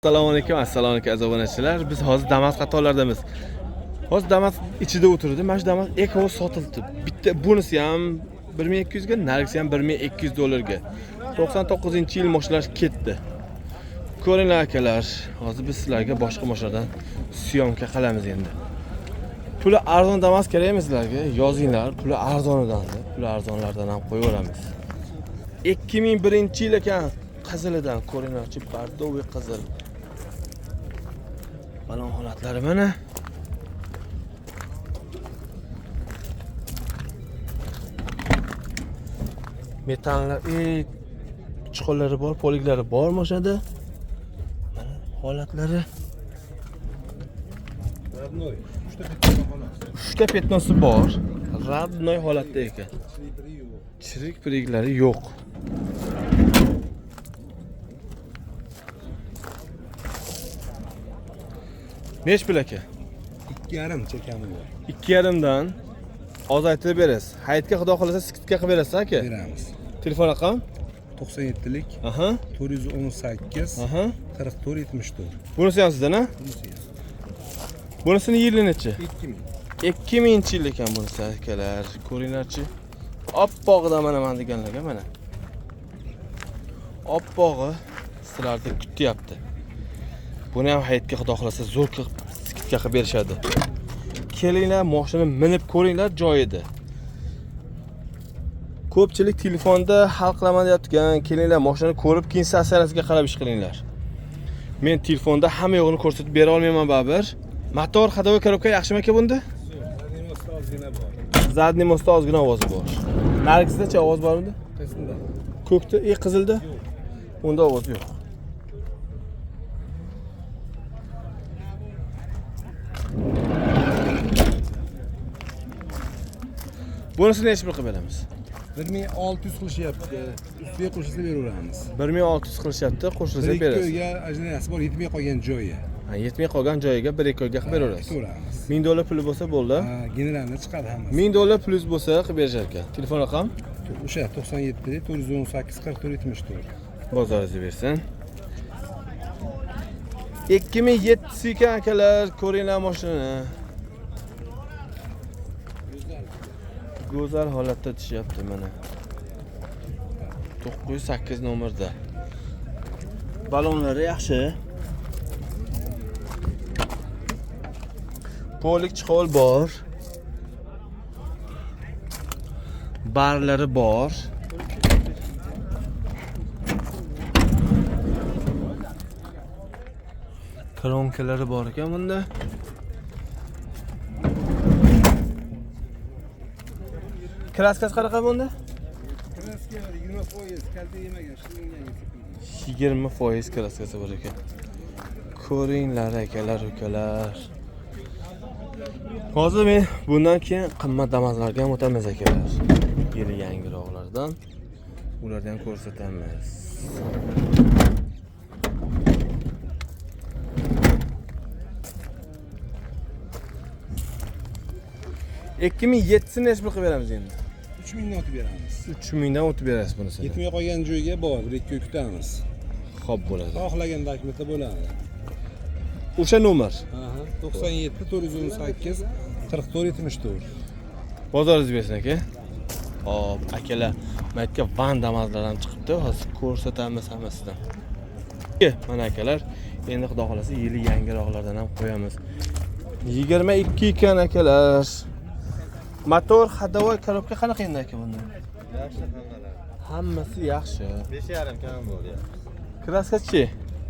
Assalomu alaykum aziz obunachilar. Biz hozir Damas qatorlardamiz. Hozir Damas ichida o'tirdi. Mana shu Damas ekovoz sotildi. Bitta bunisi ham 1200 ga, nargisi ham 1200 dollarga. 99-yil mashinalar ketdi. Ko'ringlar akalar, hozir biz sizlarga boshqa mashinadan syomka qilamiz endi. Puli arzon Damas kerakmi sizlarga? Yozinglar, puli arzonidan, puli arzonlardan ham qo'yaveramiz. 2001-yil ekan, qizilidan ko'ringlarchi, bardoviy qizil. Balon holatlari mana. Metallar, chiqonlari bor, poliglari bor mashinada. Mana holatlari. Radnoy. 3ta petnosi bor. Radnoy holatda ekan. Chirik piriklari yo'q. Nech pul aka? 2,5 chekami bor. 2,5 dan ozaytirib berasiz. Hayitga xudo xolasa skidka qilib berasiz aka. Beramiz. Telefon raqam? 97lik. Aha. 418. Aha. 44 74. Bunisi ham sizdan, ha? Bunisini yili necha? 2000. 2000-yil ekan bunisi akalar. Ko'ringlarchi. Oppog'idan mana deganlarga mana. Oppog'i sizlarni kutyapti. Buni ham hayitga xudo xolasa zo'r skidka qilib berishadi. Kelinglar, mashina minib ko'ringlar joyida. Ko'pchilik telefonda hal qilaman deyotgan, kelinglar mashinani ko'rib, keyin stansiyasiga qarab ish qilinglar. Men telefonda hamma yo'g'ini ko'rsatib bera olmayman baribir. Motor, ходовой коробка yaxshimi aka bunda? Zadniy mostda ozgina bor. Zadniy mostda ozgina ovozi bor. Narigisida-chi ovoz bormidi? Qaysinda? Ko'kda, qizilda? Unda ovoz yo'q. Bunisini necha pul qilib beramiz? 1600 qilishyapti. Ustiga qo'shilsa beraveramiz. 1600 qilishyapti, qo'shilsa Bir berasiz. ko'yga ajnasi bor, yetmay qolgan joyi. Ha, yetmay qolgan joyiga 1-2 oyga qilib beraverasiz. Beraveramiz. 1000 dollar puli bo'lsa bo'ldi. Ha, generalni chiqadi hammasi. 1000 dollar plus bo'lsa qilib berishar ekan. Telefon raqam? O'sha 97 418 44 74. Bozoringizni bersin. 2007 ekan akalar, ko'ringlar mashinani. Go'zal holatda tushyapti mana. 908 nomerda. Balonlari yaxshi. Polik chiqol bor. Barlari bor. Kronkalari bor ekan bunda. Kraskasi qanaqa bunda? Kraska 20%, kalta yemagan, shilingan. 20% kraskasi bor ekan. Ko'ringlar akalar, ukalar. Hozir men bundan keyin qimmat Damazlarga ham o'tamiz akalar. Yili yangiroqlardan ularni ham ko'rsatamiz. Ikki ming yettisini necha pul qilib beramiz endi? 3000 dan o'tib beramiz. 3000 dan o'tib berasiz bunisini. Yetmay qolgan joyga bor, 1-2 oy kutamiz. Xo'p bo'ladi. Xohlagan dokumentda bo'ladi. O'sha nomer. Aha, 97 418 44 74. Bozoringiz bersin aka. Hop, akalar, men aytgan van Damazlar ham chiqibdi. Hozir ko'rsatamiz hammasidan. Mana akalar, endi xudo xolasa yili yangiroqlardan ham qo'yamiz. 22 ekan akalar. Motor, ходовой коробка qanaqa endi aka bunda? Yaxshi hammalar. Hammasi yaxshi. 5,5 kam bor ya. Kraskachi?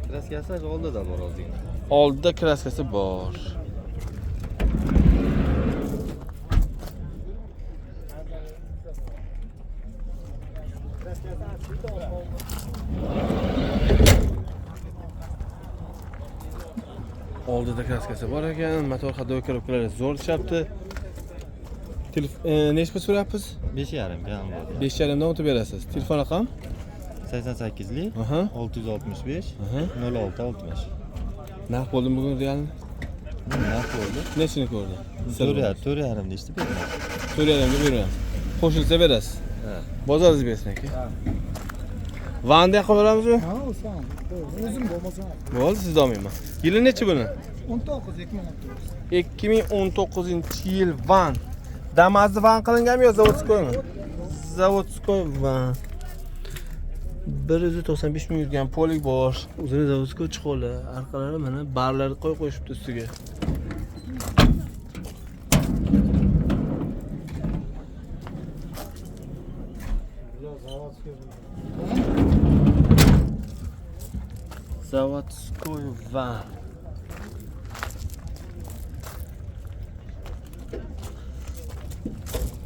Kraskasi oldida bor ozgina. Oldida kraskasi bor. Oldida kraskasi bor ekan, motor ходовой коробkalari zo'r chapti. Necha pul so'rayapsiz? 5,5 kam bor. 5,5 dan o'tib berasiz. Telefon raqam? 88lik Aha. 665 Aha. 0660. Narx bo'ldimi bugun realni? Narx bo'ldi. Nechini ko'rdi? 4,5 deyishdi berdi. 4,5 ga beramiz. Qo'shilsa berasiz. Ha. Bozoringiz bersin aka. Vanda qo'yaveramizmi? Ha, o'san. O'zim bo'lmasa. Bo'ldi, siz olmayman. Yili nechi buni? 19 2019. 2019-yil van. Damas'ni van qilinganmi yo zavodskoymi? Zavodskoy van. 195 ming yurgan polik bor. O'zini zavodskoy chiqolar. Arqalari mana barlarni qo'yishibdi ustiga. Zavodskoy van.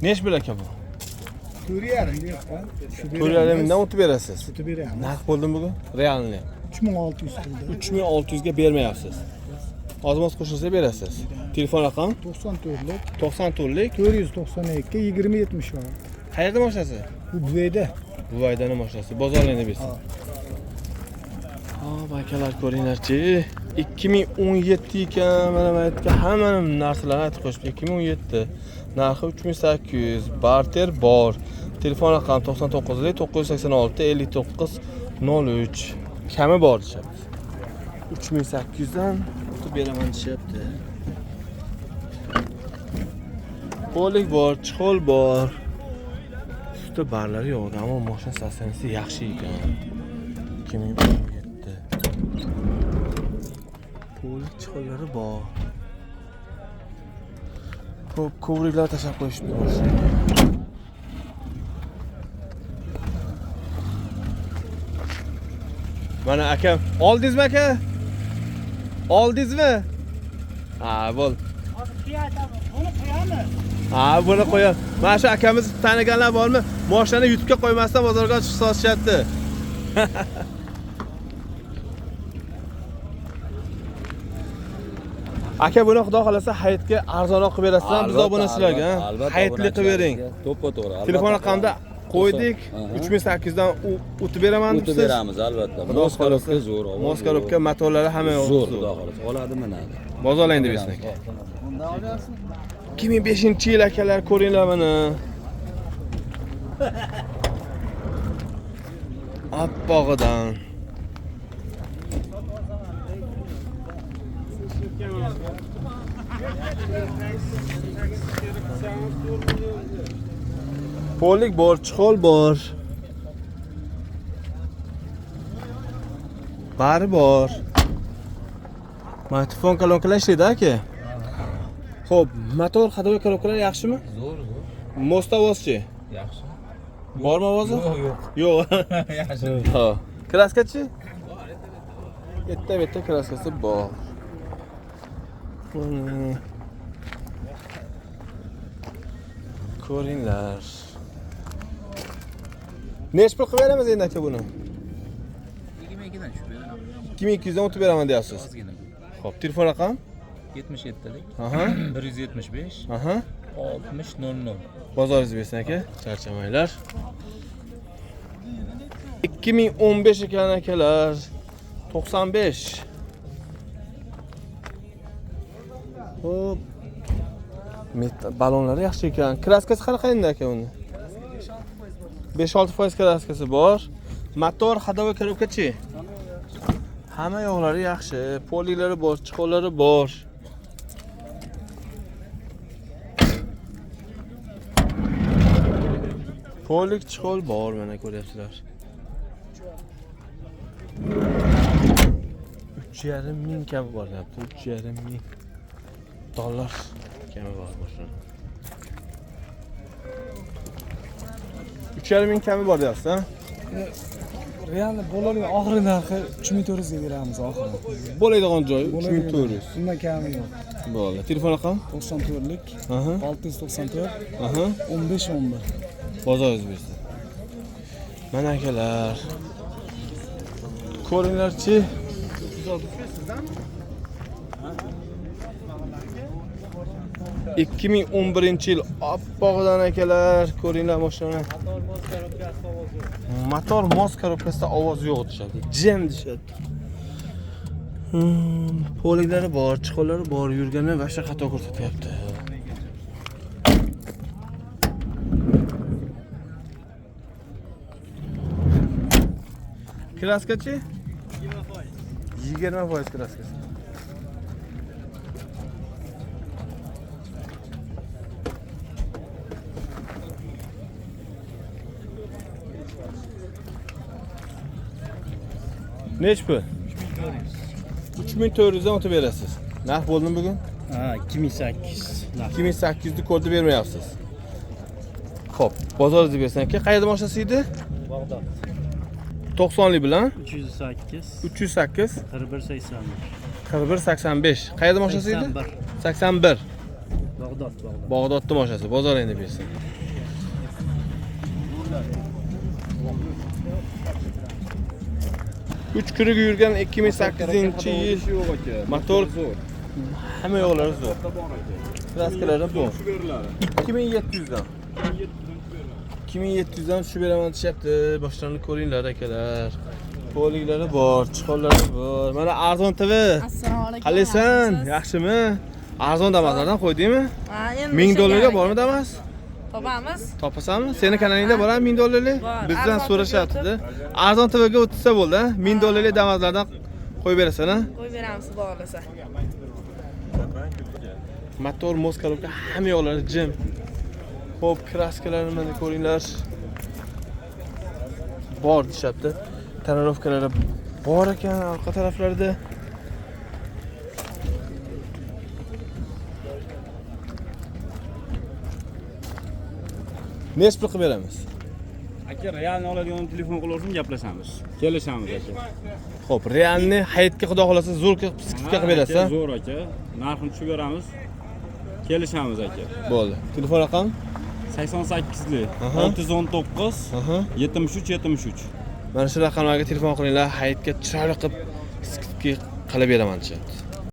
Neç bir aka bu? 4,5 deyapman. 4,5 mingdan o'tib berasiz. O'tib beramiz. Narx bo'ldimi bugun? Realni. 3600 pulda. 3600 ga bermayapsiz. Ozmoz qo'shilsa berasiz. Telefon raqam 94lik 94lik 492 2070 var. Qayerda mashinasi? Bu Buvayda. Buvaydani mashinasi. Bozorlarda bersin. Hop, akalar ko'ringlarchi. 2017 ekan, mana bu yerga hamma narsalarni aytib qo'yishdi. 2017. Narxi 3800, barter bor. Telefon raqam 99 986 59 03. Kami bor deyapti. 3800 dan o'tib beraman deyapti. Polik bor, chiqol bor. Usta barlari yo'q, ammo mashina sostanasi yaxshi ekan. 2017. Polik chiqollari bor. Ko'p ko'vriklar tashab qo'yishibdi mashinaga. Mana akam, oldingizmi aka? Oldingizmi? Ha, bo'l. Buni qo'yamiz. Ha, buni qo'yam. Mana shu akamiz taniganlar bormi? Mashinani yutibga qo'ymasdan bozorga chiqib sotishyapti. Aka, buni xudo xolasa hayitga arzonroq qilib berasizlar, biz obunachilarga. Hayitli qilib bering. To'ppa-to'g'ri. Telefon raqamda qo'ydik. 3800 dan o'tib beraman O'tib debsiz. beramiz albatta. Xudo xolasa zo'r. Moskarobka motorlari hamma yo'q. Zo'r, xudo xolasa. Oladi mana. Bozorlang deb esnak. 2005-yil akalar ko'ringlar mana. Appog'idan. Polik bor, chiqol bor. Bari bor. Mikrofon kolonkalar ishlaydi aka. Xo'p, motor hadovoy kolonkalar yaxshimi? Zo'r. Mostavozchi. Yaxshi. Bormi ovozi? Yo'q. Yo'q. Yaxshi. Ha. Kraskachi? Bitta kraskasi bor. Ko'ringlar. Nech pul qilib beramiz endi aka buni? 22 dan tushib beraman. 2200 dan o'tib beraman deyapsiz. Ozgina. Xo'p, telefon raqam? 77lik Aha. 175 Aha. 6000. Bozoringiz bersin aka, charchamanglar. 2015 ekan akalar. 95. Hop. Balonlari yaxshi ekan. Kraskasi qanaqa endi aka uni? 5-6% kraskasi bor. Motor hadovoy korobkachi. Hamma yo'qlari yaxshi. Poliklari bor, chiqollari bor. Polik chiqol bor, mana ko'ryapsizlar. 3,5 ming kami bor deyapti. 3,5 ming dollar kami bor mashina. 3,5 ming kami bor deyapsiz, ha? Realni bo'ladigan oxirgi narxi 3400 ga beramiz oxiri. Bo'ladigan joyi 3400. Undan kami yo'q. Bo'ldi. Telefon raqam? 94lik Aha. 694 Aha. 1511. Bozoringiz bersin. Mana akalar. Ko'ringlarchi. 2011-yil oppog'idan akalar, ko'ringlar mashina. Motor mos korobkasida ovoz yo'q deyshadi. Jam deyshadi. Poliklari bor, chiqollari bor, yurgani vashta xato ko'rsatyapti. Kraskachi? 20% kraskasi. Nech pul? 3400 dan o'tib berasiz. Narx bo'ldimi bugun? Ha, 2800. 2800 ni kodni bermayapsiz. Xo'p, bozoringizni bersan aka. Qayerda moshinasi edi? Bag'dod. 90lik bilan 308 308 4185. 4185. Qayerda moshinasi edi? 81. 81. Bag'dod. Bag'dodda moshinasi. Bozoringni bersin. Uch kuniga yurgan 2008-yil motor hamma yo'llari zo'r. Kraskalari bu. 2700 dan. 2700 dan tushib beraman deyapti. Boshlarini ko'ringlar akalar. Poliklari bor, chiqonlari bor. Mana Arzon TV. Assalomu alaykum. Qalaysan? Yaxshimi? Arzon Damaslardan qo'ydingmi? Ha, endi $1000 bormi Damas? Topamiz. Topasanmi? Seni kanalingda borami $1000? Bor. Bizdan Arzon so'rashyapti. Arzon TVga o'tsa bo'ldi, $1000 Damaslardan qo'yib berasan, ha? Qo'yib beramiz xudo xolasa. Motor, moskalovka hamma yo'llari jim. Xo'p, kraskalarni mana ko'ringlar. Bor deyapti. Tonirovkalari bor ekan orqa taraflarida. Nech pul qilib beramiz? Aka, realni oladigan telefon qilaversin, gaplashamiz. Kelishamiz aka. Xo'p, realni hayitga xudo xolasa zo'r qilib skidka qilib berasiz, ha? Zo'r aka. Narxini tushib beramiz. Kelishamiz aka. Bo'ldi. Telefon raqam? 88lik Aha. 619 Aha. 73. Mana shu raqamlarga telefon qilinglar, hayitga chiroyli qilib skidka qilib beraman deyapti.